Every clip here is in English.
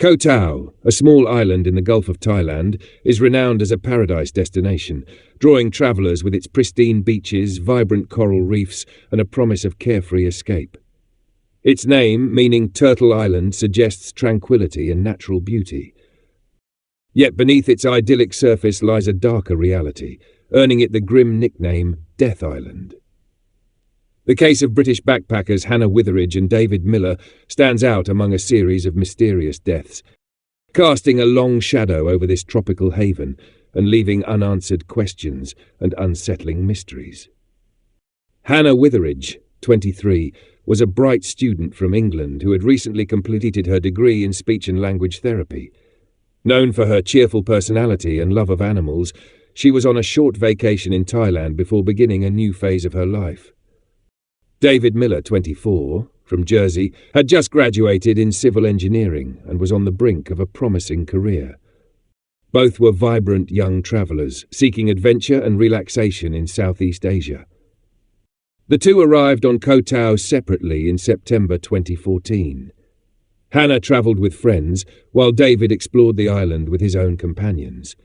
Koh Tao, a small island in the Gulf of Thailand, is renowned as a paradise destination, drawing travellers with its pristine beaches, vibrant coral reefs, and a promise of carefree escape. Its name, meaning Turtle Island, suggests tranquility and natural beauty. Yet beneath its idyllic surface lies a darker reality, earning it the grim nickname Death Island. The case of British backpackers Hannah Witheridge and David Miller stands out among a series of mysterious deaths, casting a long shadow over this tropical haven and leaving unanswered questions and unsettling mysteries. Hannah Witheridge, 23, was a bright student from England who had recently completed her degree in speech and language therapy. Known for her cheerful personality and love of animals, she was on a short vacation in Thailand before beginning a new phase of her life. David Miller, 24, from Jersey, had just graduated in civil engineering and was on the brink of a promising career. Both were vibrant young travellers, seeking adventure and relaxation in Southeast Asia. The two arrived on Koh Tao separately in September 2014. Hannah travelled with friends, while David explored the island with his own companions.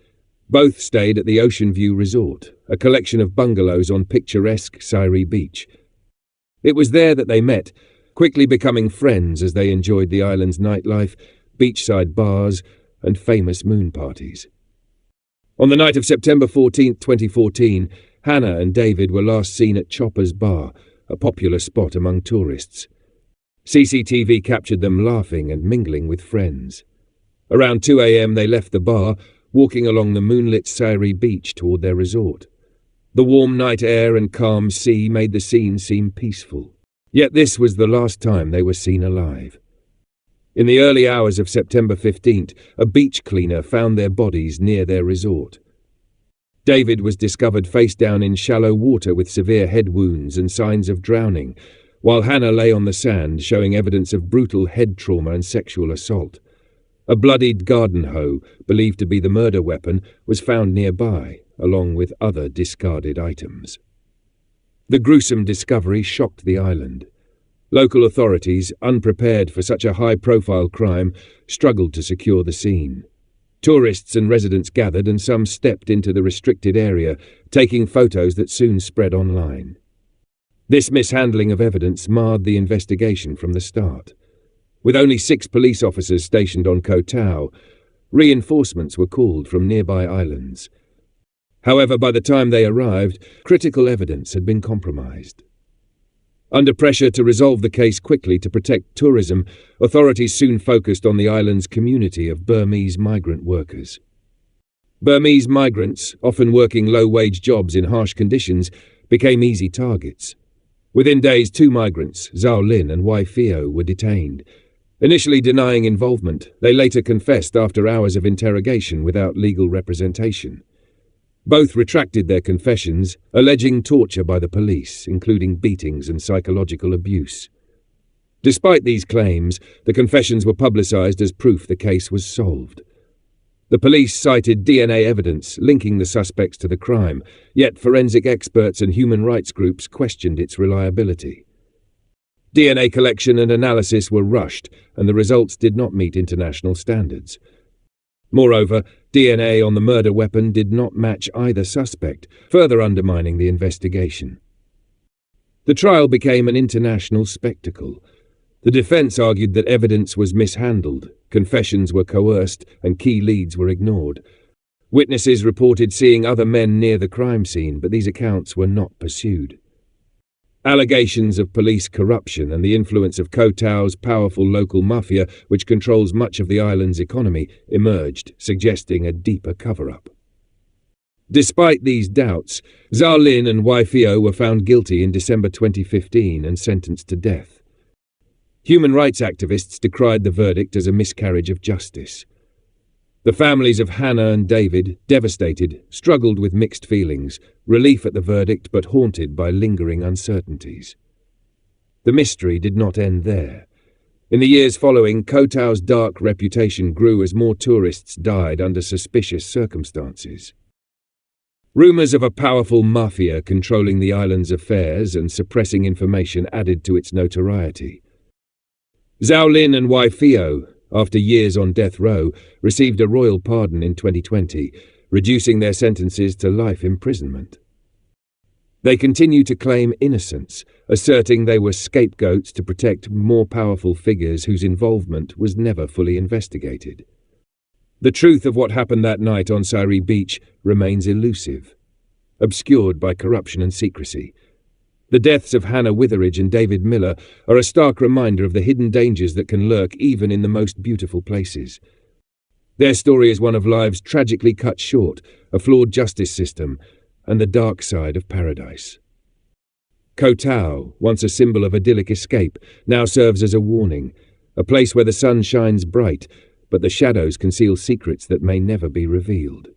Both stayed at the Ocean View Resort, a collection of bungalows on picturesque Sairee Beach. It was there that they met, quickly becoming friends as they enjoyed the island's nightlife, beachside bars, and famous moon parties. On the night of September 14, 2014, Hannah and David were last seen at Chopper's Bar, a popular spot among tourists. CCTV captured them laughing and mingling with friends. Around 2 a.m. they left the bar, walking along the moonlit Sairee Beach toward their resort. The warm night air and calm sea made the scene seem peaceful. Yet this was the last time they were seen alive. In the early hours of September 15th, a beach cleaner found their bodies near their resort. David was discovered face down in shallow water with severe head wounds and signs of drowning, while Hannah lay on the sand showing evidence of brutal head trauma and sexual assault. A bloodied garden hoe, believed to be the murder weapon, was found nearby, along with other discarded items. The gruesome discovery shocked the island. Local authorities, unprepared for such a high-profile crime, struggled to secure the scene. Tourists and residents gathered and some stepped into the restricted area, taking photos that soon spread online. This mishandling of evidence marred the investigation from the start. With only 6 police officers stationed on Koh Tao, reinforcements were called from nearby islands. However, by the time they arrived, critical evidence had been compromised. Under pressure to resolve the case quickly to protect tourism, authorities soon focused on the island's community of Burmese migrant workers. Burmese migrants, often working low-wage jobs in harsh conditions, became easy targets. Within days, 2 migrants, Zhao Lin and Wai Fio, were detained. Initially denying involvement, they later confessed after hours of interrogation without legal representation. Both retracted their confessions, alleging torture by the police, including beatings and psychological abuse. Despite these claims, the confessions were publicized as proof the case was solved. The police cited DNA evidence linking the suspects to the crime, yet forensic experts and human rights groups questioned its reliability. DNA collection and analysis were rushed, and the results did not meet international standards. Moreover, DNA on the murder weapon did not match either suspect, further undermining the investigation. The trial became an international spectacle. The defense argued that evidence was mishandled, confessions were coerced, and key leads were ignored. Witnesses reported seeing other men near the crime scene, but these accounts were not pursued. Allegations of police corruption and the influence of Koh Tao's powerful local mafia, which controls much of the island's economy, emerged, suggesting a deeper cover-up. Despite these doubts, Zhao Lin and Wai Fio were found guilty in December 2015 and sentenced to death. Human rights activists decried the verdict as a miscarriage of justice. The families of Hannah and David, devastated, struggled with mixed feelings, relief at the verdict but haunted by lingering uncertainties. The mystery did not end there. In the years following, Koh Tao's dark reputation grew as more tourists died under suspicious circumstances. Rumours of a powerful mafia controlling the island's affairs and suppressing information added to its notoriety. Zhao Lin and Wai Fio, after years on death row, received a royal pardon in 2020, reducing their sentences to life imprisonment. They continue to claim innocence, asserting they were scapegoats to protect more powerful figures whose involvement was never fully investigated. The truth of what happened that night on Sairee Beach remains elusive, obscured by corruption and secrecy. The deaths of Hannah Witheridge and David Miller are a stark reminder of the hidden dangers that can lurk even in the most beautiful places. Their story is one of lives tragically cut short, a flawed justice system, and the dark side of paradise. Koh Tao, once a symbol of idyllic escape, now serves as a warning, a place where the sun shines bright, but the shadows conceal secrets that may never be revealed.